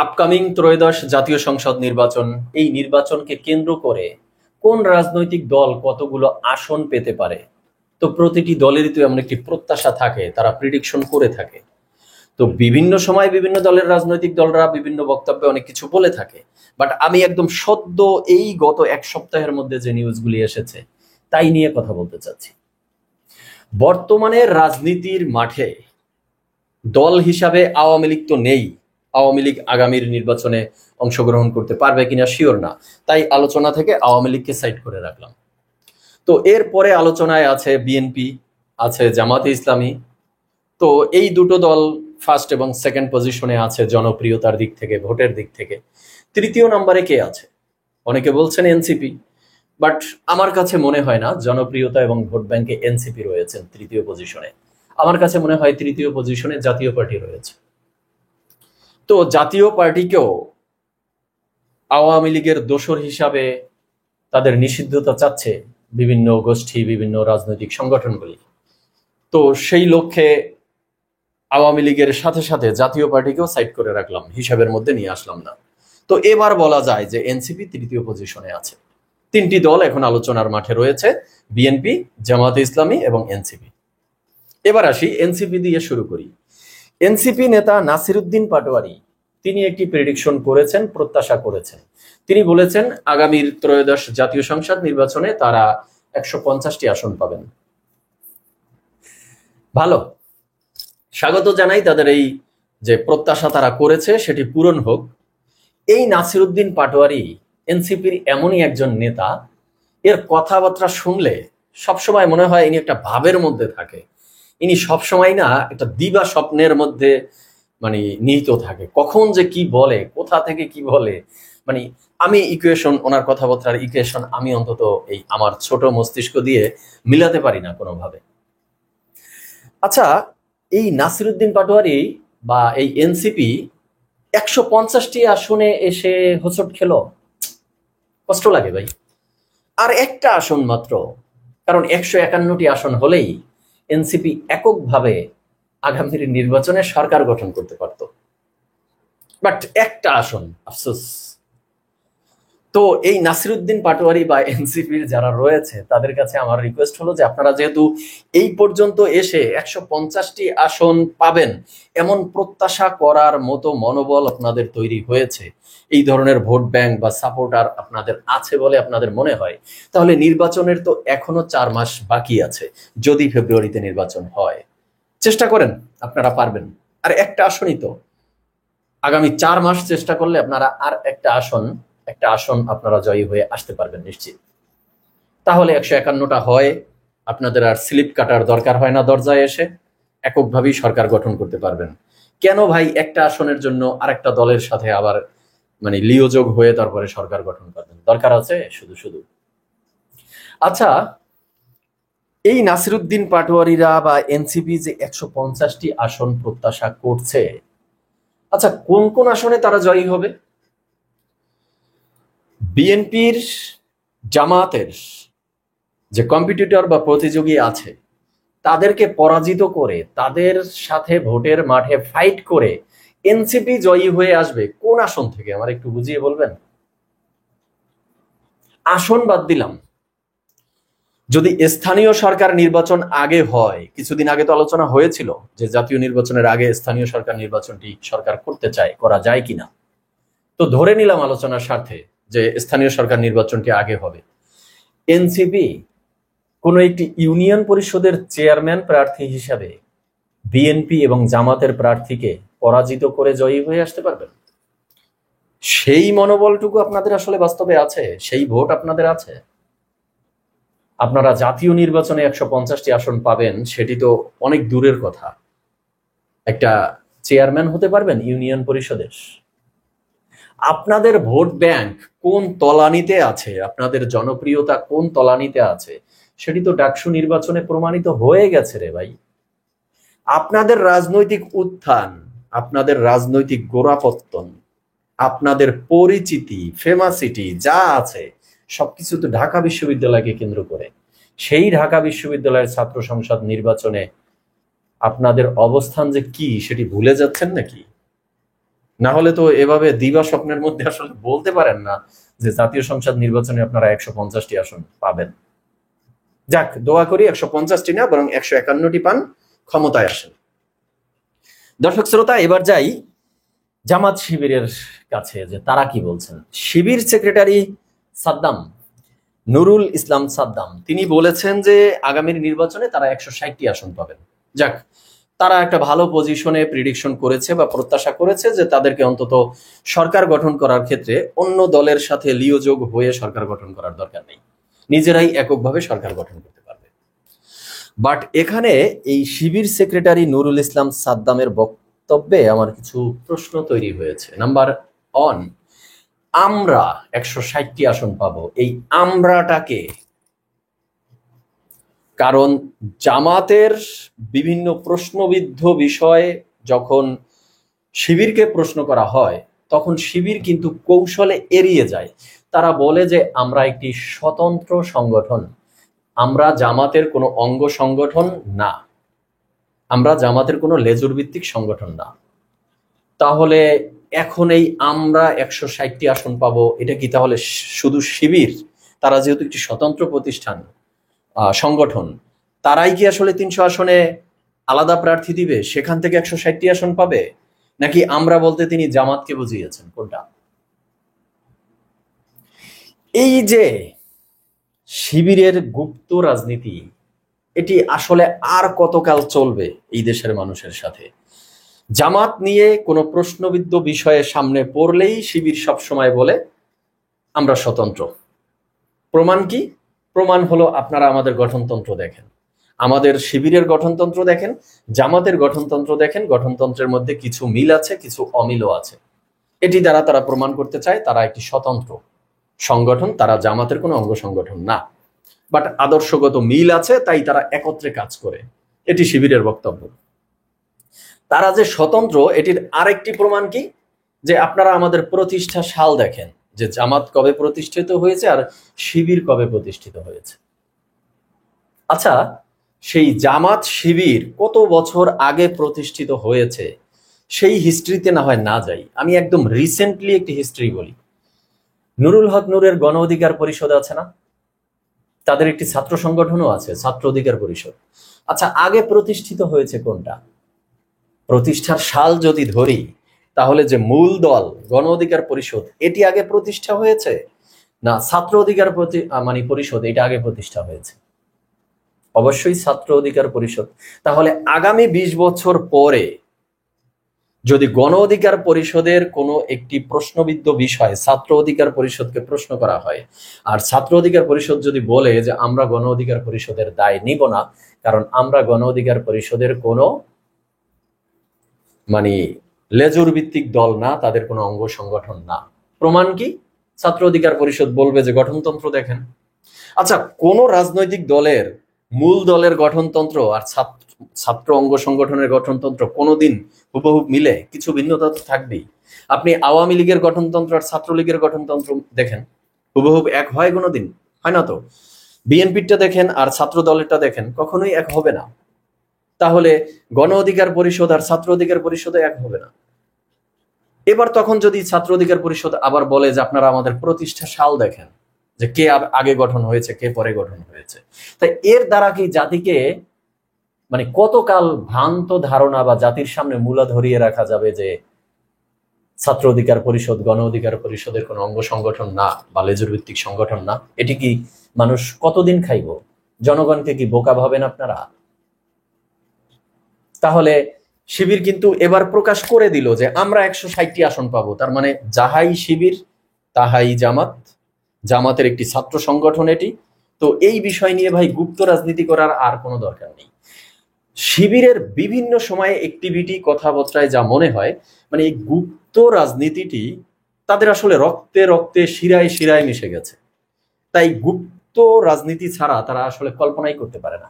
Upcoming ত্রয়োদশ জাতীয় সংসদ নির্বাচন, এই নির্বাচনকে কেন্দ্র করে কোন রাজনৈতিক দল কতগুলো আসন পেতে পারে। তো প্রতিটি দলেরই তো এমন একটি প্রত্যাশা থাকে, তারা প্রিডিকশন করে থাকে। তো বিভিন্ন সময় বিভিন্ন দলের রাজনৈতিক দলরা বিভিন্ন বক্তব্যে অনেক কিছু বলে থাকে। বাট আমি একদম সদ্য এই গত এক সপ্তাহের মধ্যে যে নিউজগুলি এসেছে তাই নিয়ে কথা বলতে চাচ্ছি। বর্তমানে রাজনীতির মাঠে দল হিসাবে আওয়ামী লীগ তো নেই। আওয়ামী লীগ আগামীর নির্বাচনে অংশগ্রহণ করতে পারবে কিনা শিওর না, তাই আলোচনা থেকে আওয়ামী লীগকে সাইড করে রাখলাম। তো এরপরে আলোচনায় আছে বিএনপি, আছে জামাতে ইসলামী। তো এই দুটো দল ফার্স্ট এবং সেকেন্ড পজিশনে আছে জনপ্রিয়তার দিক থেকে, ভোটের দিক থেকে। তৃতীয় নম্বরে কে আছে? অনেকে বলছেন এনসিপি, বাট আমার কাছে মনে হয় না জনপ্রিয়তা এবং ভোট ব্যাংকে এনসিপি রয়েছেন তৃতীয় পজিশনে। আমার কাছে মনে হয় তৃতীয় পজিশনে জাতীয় পার্টি রয়েছে। তো জাতীয় পার্টিকেও আওয়ামী লীগের দোসর হিসাবে তাদের নিষিদ্ধতা চাচ্ছে বিভিন্ন গোষ্ঠী, বিভিন্ন রাজনৈতিক সংগঠনগুলি। তো সেই লক্ষ্যে আওয়ামী লীগের সাথে সাথে জাতীয় পার্টিকেও সাইড করে রাখলাম, হিসাবের মধ্যে নিয়ে আসলাম না। তো এবার বলা যায় যে এনসিপি তৃতীয় পজিশনে আছে। তিনটি দল এখন আলোচনার মাঠে রয়েছে, বিএনপি, জামাতে ইসলামী এবং এনসিপি। এবার আসি, এনসিপি দিয়ে শুরু করি। এনসিপি নেতা নাসিরউদ্দিন পাটোয়ারি তিনি একটি প্রেডিকশন করেছেন, প্রত্যাশা করেছেন। তিনি বলেছেন আগামীর ত্রয়োদশ জাতীয় সংসদ নির্বাচনে তারা 150টি আসন পাবেন। ভালো, স্বাগত জানাই তাদের এই যে প্রত্যাশা তারা করেছে সেটি পূরণ হোক। এই নাসিরউদ্দিন পাটোয়ারি এনসিপির এমনই একজন নেতা, এর কথাবার্তা শুনলে সবসময় মনে হয় ইনি একটা ভাবের মধ্যে থাকে। ইনি সবসময় না একটা দিবা স্বপ্নের মধ্যে মানে নিহিত থাকে, কখন যে কি বলে, কোথা থেকে কি বলে, মানে আমি ইকুয়েশন, ওনার কথাবার্তার ইকুয়েশন আমি অন্তত এই আমার ছোট মস্তিষ্ক দিয়ে মিলাতে পারি না কোনোভাবে। আচ্ছা, এই নাসিরউদ্দিন পাটোয়ারি বা এই এনসিপি 150টি আসনে এসে হোঁচট খেলো, কষ্ট লাগে ভাই। আর একটা আসন মাত্র, কারণ 151টি আসন হলেই এনসিপি এককভাবে আগামীর নির্বাচনে সরকার গঠন করতে পারত। বাট একটা আসন, আফসোস। তো এই নাসিরউদ্দিন পাটোয়ারি বা এনসিপির যারা রয়েছে তাদের কাছে আমার রিকোয়েস্ট হলো যে আপনারা যেহেতু এই পর্যন্ত এসে 150টি আসন পাবেন এমন প্রত্যাশা করার মতো মনোবল আপনাদের তৈরি হয়েছে, এই ধরনের ভোট ব্যাংক বা সাপোর্টার আপনাদের আছে বলে আপনাদের মনে হয়, তাহলে নির্বাচনের তো এখনো 4 মাস বাকি আছে। যদি ফেব্রুয়ারিতে নির্বাচন হয়, চেষ্টা করেন, আপনারা পারবেন। আর একটা আসনই তো, আগামী 4 মাস চেষ্টা করলে আপনারা আর একটা আসন আপনারা জয়ী হয়ে আসতে পারবেন নিশ্চিত। তাহলে 151টা হয়, আপনাদের আর স্লিপ কাটার দরকার হয় না, দরজায় এসে এককভাবেই সরকার গঠন করতে পারবেন। কেন ভাই একটা আসনের জন্য আরেকটা দলের সাথে আবার মানে লিওযোগ হয়ে তারপরে সরকার গঠন করবেন? দরকার আছে শুধু শুধু? আচ্ছা, এই নাসিরউদ্দিন পাটোয়ারিরা বা এনসিপি যে 150টি আসন প্রত্যাশা করছে, আচ্ছা কোন কোন আসনে তারা জয়ী হবে? বিএনপির, জামাতের যে কম্পিটিটর বা প্রতিযোগী আছে তাদেরকে পরাজিত করে, তাদের সাথে ভোটের মাঠে ফাইট করে এনসিপি জয়ী হয়ে আসবে কোন আসন থেকে? আমার একটু বুঝিয়ে বলবেন। আসন বাদ দিলাম, যদি স্থানীয় সরকার নির্বাচন আগে হয়, কিছুদিন আগে তো আলোচনা হয়েছিল যে জাতীয় নির্বাচনের আগে স্থানীয় সরকার নির্বাচনটি সরকার করতে চায়, করা যায় কিনা। তো ধরে নিলাম আলোচনার স্বার্থে যে স্থানীয় সরকার নির্বাচনটি আগে হবে। এনসিপি কোন একটি ইউনিয়ন পরিষদের চেয়ারম্যান প্রার্থী হিসাবে বিএনপি এবং জামাতের প্রার্থীকে পরাজিত করে জয়ী হয়ে আসতে পারবেন? সেই মনোবলটুকু আপনাদের আসলে বাস্তবে আছে? সেই ভোট আপনাদের আছে? আপনারা জাতীয় নির্বাচনে 150টি আসন পাবেন সেটি তো অনেক দূরের কথা। একটা চেয়ারম্যান হতে পারবেন ইউনিয়ন পরিষদের? আপনাদের ভোট ব্যাংক কোন তলানিতে আছে, আপনাদের জনপ্রিয়তা কোন তলানিতে আছে সেটি তো ডাকসু নির্বাচনে প্রমাণিত হয়ে গেছে রে ভাই। আপনাদের রাজনৈতিক উত্থান, আপনাদের রাজনৈতিক গোড়াপত্তন, আপনাদের পরিচিতি, ফেমাসিটি যা আছে সবকিছু তো ঢাকা বিশ্ববিদ্যালয়কে কেন্দ্র করে। সেই ঢাকা বিশ্ববিদ্যালয়ের ছাত্র সংসদ নির্বাচনে আপনাদের অবস্থান যে কি সেটি ভুলে যাচ্ছেন নাকি? না হলে তো এভাবে দিবা স্বপ্নের মধ্যে আসলে বলতে পারেন না যে জাতীয় সংসদ নির্বাচনে আপনারা 150টি আসন পাবেন। যাক, দোয়া করি 150টি না বরং 151টি পান, ক্ষমতায় আসেন। দর্শক শ্রোতা, এবার যাই জামাত শিবিরের কাছে যে তারা কি বলছেন। শিবির সেক্রেটারি সাদ্দাম, নুরুল ইসলাম সাদ্দাম, তিনি বলেছেন যে আগামীর নির্বাচনে তারা 160টি আসন পাবেন। যাক, তারা একটা ভালো পজিশনে প্রিডিকশন করেছে বা প্রত্যাশা করেছে যে তাদেরকে অন্তত সরকার গঠন করার ক্ষেত্রে অন্য দলের সাথে লিওযোগ হয়ে সরকার গঠন করার দরকার নেই, নিজেরাই এককভাবে সরকার গঠন করতে পারবে। বাট এখানে এই শিবির সেক্রেটারি নুরুল ইসলাম সাদ্দামের বক্তব্যে আমার কিছু প্রশ্ন তৈরি হয়েছে। নাম্বার 1, আমরা 160টি আসন পাবো, এই আমরাটাকে, কারণ জামাতের বিভিন্ন প্রশ্নবিদ্ধ বিষয় যখন শিবিরকে প্রশ্ন করা হয় তখন শিবির কিন্তু কৌশলে এড়িয়ে যায়। তারা বলে যে আমরা একটি স্বতন্ত্র সংগঠন, আমরা জামাতের কোনো অঙ্গ সংগঠন না, আমরা জামাতের কোনো লেজুর ভিত্তিক সংগঠন না। তাহলে এখন এই আমরা 160টি আসন পাবো, এটা কি তাহলে শুধু শিবির, তারা যেহেতু একটি স্বতন্ত্র প্রতিষ্ঠান সংগঠন, তারাই কি আসলে 300 আসনে আলাদা প্রার্থী দিবে, সেখান থেকে 160টি আসন পাবে? নাকি আমরা বলতে তিনি জামাতকে বুঝিয়েছেন, কোনটা? এই যে শিবিরের গুপ্ত রাজনীতি, এটি আসলে আর কতকাল চলবে এই দেশের মানুষের সাথে? জামাত নিয়ে কোনো প্রশ্নবিদ্ধ বিষয়ে সামনে পড়লেই শিবির সবসময় বলে আমরা স্বতন্ত্র। প্রমাণ কি? প্রমাণ হলো আপনারা আমাদের গঠনতন্ত্র দেখেন, আমাদের শিবিরের গঠনতন্ত্র দেখেন, জামাতের গঠনতন্ত্র দেখেন, গঠনতন্ত্রের মধ্যে কিছু মিল আছে, কিছু অমিলও আছে। এটি দ্বারা তারা প্রমাণ করতে চায় তারা একটি স্বতন্ত্র সংগঠন, তারা জামাতের কোনো অঙ্গ সংগঠন না, বাট আদর্শগত মিল আছে তাই তারা একত্রে কাজ করে, এটি শিবিরের বক্তব্য। তারা যে স্বতন্ত্র এটির আরেকটি প্রমাণ কি, যে আপনারা আমাদের প্রতিষ্ঠা সাল দেখেন, যে জামাত কবে প্রতিষ্ঠিত হয়েছে আর শিবির কবে প্রতিষ্ঠিত হয়েছে। আচ্ছা, সেই জামাত শিবির কত বছর আগে প্রতিষ্ঠিত হয়েছে সেই হিস্ট্রিতে না হয় না যাই, আমি একদম রিসেন্টলি একটি হিস্ট্রি বলি। নুরুল হক নূরের গণ অধিকার পরিষদ আছে না, তাদের একটি ছাত্র সংগঠনও আছে, ছাত্র অধিকার পরিষদ। আচ্ছা, আগে প্রতিষ্ঠিত হয়েছে কোনটা? প্রতিষ্ঠার সাল যদি ধরি তাহলে যে মূল দল গণ অধিকার পরিষদ, এটি আগে প্রতিষ্ঠা হয়েছে না ছাত্র অধিকার পরিষদ এটা আগে প্রতিষ্ঠা হয়েছে? অবশ্যই ছাত্র অধিকার পরিষদ। তাহলে আগামী 20 বছর পরে যদি গণ অধিকার পরিষদের কোনো একটি প্রশ্নবিদ্ধ বিষয় ছাত্র অধিকার পরিষদকে প্রশ্ন করা হয়, আর ছাত্র অধিকার পরিষদ যদি বলে যে আমরা গণ অধিকার পরিষদের দায় নিব না, কারণ আমরা গণ অধিকার পরিষদের কোনো লেজুর ভিত্তিক দল না, তাদের কোনো অঙ্গ সংগঠন না, প্রমাণ কি? ছাত্র অধিকার পরিষদ বলবে যে গঠনতন্ত্র দেখেন। আচ্ছা, কোন রাজনৈতিক দলের মূল দলের গঠনতন্ত্র আর ছাত্র অঙ্গ সংগঠনের গঠনতন্ত্র কোনোদিন হুবহু মিলে? কিছু ভিন্নতা তো থাকবেই। আপনি আওয়ামী লীগের গঠনতন্ত্র আর ছাত্রলীগের গঠনতন্ত্র দেখেন, হুবহু এক হয় কোনোদিন? হয় না তো। বিএনপিটা দেখেন আর ছাত্র দলেরটা দেখেন, কখনোই এক হবে না। তাহলে গণ অধিকার পরিষদ আর ছাত্র অধিকার পরিষদে এক হবে না। এবার তখন যদি ছাত্র অধিকার পরিষদ আবার বলে যে আপনারা আমাদের প্রতিষ্ঠা সাল দেখেন, যে কে আগে গঠন হয়েছে কে পরে গঠন হয়েছে, তাই এর দ্বারা কি জাতিকে কতকাল ভ্রান্ত ধারণা বা জাতির সামনে মূলা ধরিয়ে রাখা যাবে যে ছাত্র অধিকার পরিষদ গণ অধিকার পরিষদের কোনো অঙ্গ সংগঠন না বা লেজুর ভিত্তিক সংগঠন না? এটি কি মানুষ কতদিন খাইব? জনগণকে কি বোকা ভাবেন আপনারা? তাহলে শিবির কিন্তু এবার প্রকাশ করে দিল যে আমরা 160টি আসন পাবো, তার মানে যাহাই শিবির তাহাই জামাত, জামাতের একটি ছাত্র সংগঠন এটি। তো এই বিষয় নিয়ে ভাই গুপ্ত রাজনীতি করার আর কোনো দরকার নেই। শিবিরের বিভিন্ন সময়ে অ্যাক্টিভিটি কথাবার্তায় যা মনে হয়, এই গুপ্ত রাজনীতিটি তাদের আসলে রক্তে রক্তে শিরায় শিরায় মিশে গেছে, তাই গুপ্ত রাজনীতি ছাড়া তারা আসলে কল্পনাই করতে পারে না।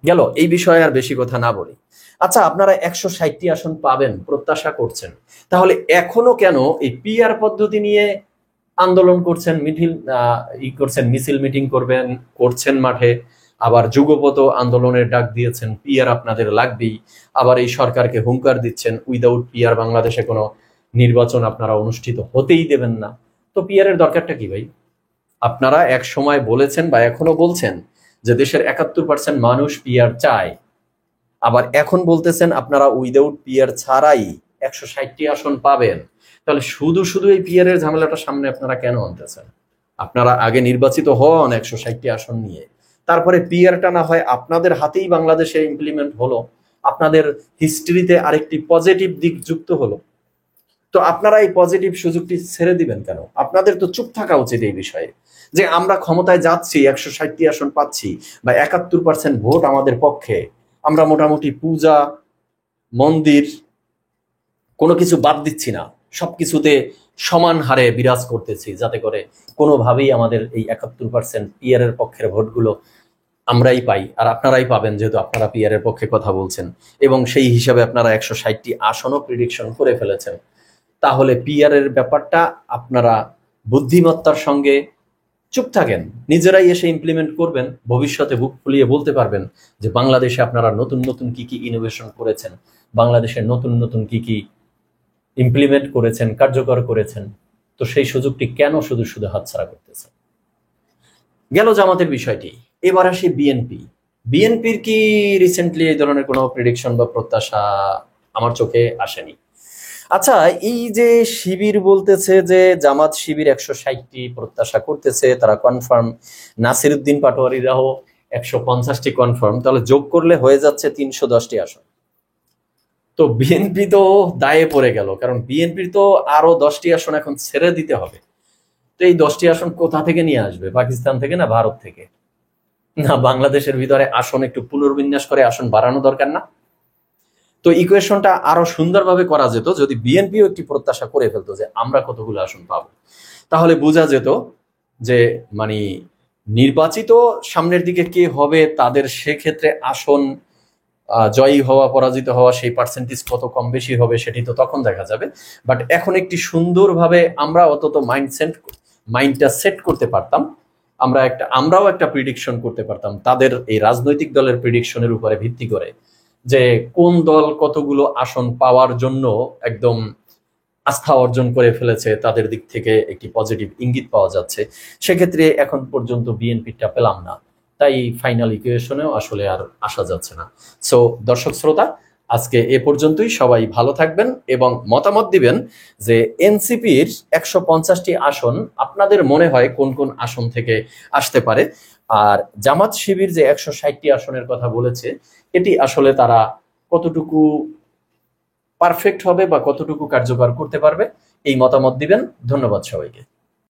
গেল, এই বিষয়ে আর বেশি কথা না বলি। আচ্ছা, আপনারা 160টি আসন পাবেন প্রত্যাশা করছেন, তাহলে এখনো কেন এই পিআর পদ্ধতি নিয়ে আন্দোলন করছেন, মিছিল মিটিং করছেন মাঠে, আবার যুগপত আন্দোলনের ডাক দিয়েছেন, পিআর আপনাদের লাগবেই, আবার এই সরকারকে হুঙ্কার দিচ্ছেন উইদাউট পিআর বাংলাদেশে কোনো নির্বাচন আপনারা অনুষ্ঠিত হতেই দেবেন না। তো পিআর এর দরকারটা কি ভাই? আপনারা এক সময় বলেছেন বা এখনো বলছেন যে দেশের 71% মানুষ পিআর চায়, আবার এখন বলতেছেন আপনারা উইদাউট পিআর ছাড়াই 160টি আসন পাবেন। তাহলে শুধু শুধু এই পিআর এর ঝামেলাটা সামনে আপনারা কেন আনতেছেন? আপনারা আগে নির্বাচিত হন 160টি আসন নিয়ে, তারপরে পিআরটা না হয় আপনাদের হাতেই বাংলাদেশে ইমপ্লিমেন্ট হলো, আপনাদের হিস্ট্রিতে আরেকটি পজিটিভ দিক যুক্ত হলো। তো আপনারা এই পজিটিভ সুযোগটি ছেড়ে দিবেন কেন? আপনাদের তো চুপ থাকা উচিত এই বিষয়ে, যে আমরা ক্ষমতায় যাচ্ছি, 160টি আসন পাচ্ছি, বা 71% ভোট আমাদের পক্ষে, আমরা মোটামুটি পূজা, মন্দির কোনো কিছু বাদ দিচ্ছি না, সবকিছুতে সমান হারে বিরাজ করতেছি, যাতে করে কোনোভাবেই আমাদের এই 71% পিআর এর পক্ষের ভোটগুলো আমরাই পাই, আর আপনারাই পাবেন, যেহেতু আপনারা পিআর এর পক্ষে কথা বলছেন এবং সেই হিসাবে আপনারা 160টি আসনও প্রিডিকশন করে ফেলেছেন। তাহলে পিআর এর ব্যাপারটা আপনারা বুদ্ধিমত্তার সঙ্গে চুপ থাকেন, নিজেরাই এসে ইমপ্লিমেন্ট করবেন, ভবিষ্যতে বুক ফুলিয়ে বলতে পারবেন যে বাংলাদেশে আপনারা নতুন নতুন কি কি ইনোভেশন করেছেন, বাংলাদেশে নতুন নতুন কি কি ইমপ্লিমেন্ট করেছেন, কার্যকর করেছেন। তো সেই সুযোগটি কেন শুধু শুধু হাতছাড়া করতেছেন? গেল জামাতের বিষয়টি, এবার আসি বিএনপি। বিএনপির কি রিসেন্টলি এই ধরনের কোনো প্রেডিকশন বা প্রত্যাশা আমার চোখে আসেনি। আচ্ছা, এই যে শিবির বলতেছে যে জামাত শিবির 160টি প্রত্যাশা করতেছে, তারা কনফার্ম, নাসিরউদ্দিন পাটোয়ারিরাও 150টি কনফার্ম, তাহলে যোগ করলে হয়ে যাচ্ছে 310টি আসন। তো বিএনপি তো দায়ে পড়ে গেল, কারণ বিএনপির তো আরো 10টি আসন এখন ছেড়ে দিতে হবে। তো এই 10টি আসন কোথা থেকে নিয়ে আসবে? পাকিস্তান থেকে না ভারত থেকে? না বাংলাদেশের ভিতরে আসন একটু পুনর্বিন্যাস করে আসন বাড়ানো দরকার না? তো ইকুয়েশনটা আরো সুন্দরভাবে করা যেত যদি বিএনপিও একটি প্রত্যাশা করে ফেলতো যে আমরা কতগুলো আসন পাবো, তাহলে বোঝা যেত যে মানে নির্বাচিত সামনের দিকে কে হবে, তাদের সেক্ষেত্রে আসন জয়ী হওয়া পরাজিত হওয়া সেই পার্সেন্টেজ কত কম বেশি হবে সেটি তো তখন দেখা যাবে। বাট এখন একটি সুন্দরভাবে আমরা অন্তত মাইন্ডটা সেট করতে পারতাম, আমরাও একটা প্রিডিকশন করতে পারতাম তাদের এই রাজনৈতিক দলের প্রিডিকশনের উপরে ভিত্তি করে, যে কোন দল কতগুলো আসন পাওয়ার জন্য একদম আস্থা অর্জন করে ফেলেছে, তাদের দিক থেকে একটি পজিটিভ ইঙ্গিত পাওয়া যাচ্ছে। সেক্ষেত্রে এখন পর্যন্ত বিএনপিটা পেলাম না, তাই ফাইনাল ইকুয়েশনেও আসলে আর আসা যাচ্ছে না। সো দর্শক শ্রোতা, আজকে এ পর্যন্তই। সবাই ভালো থাকবেন এবং মতামত দিবেন যে এনসিপির 150টি আসন আপনাদের মনে হয় কোন কোন আসন থেকে আসতে পারে, আর জামাত শিবির যে 160টি আসনের কথা বলেছে এটি আসলে তারা কতটুকু পারফেক্ট হবে বা কতটুকু কার্যকর করতে পারবে, এই মতামত দিবেন। ধন্যবাদ সবাইকে।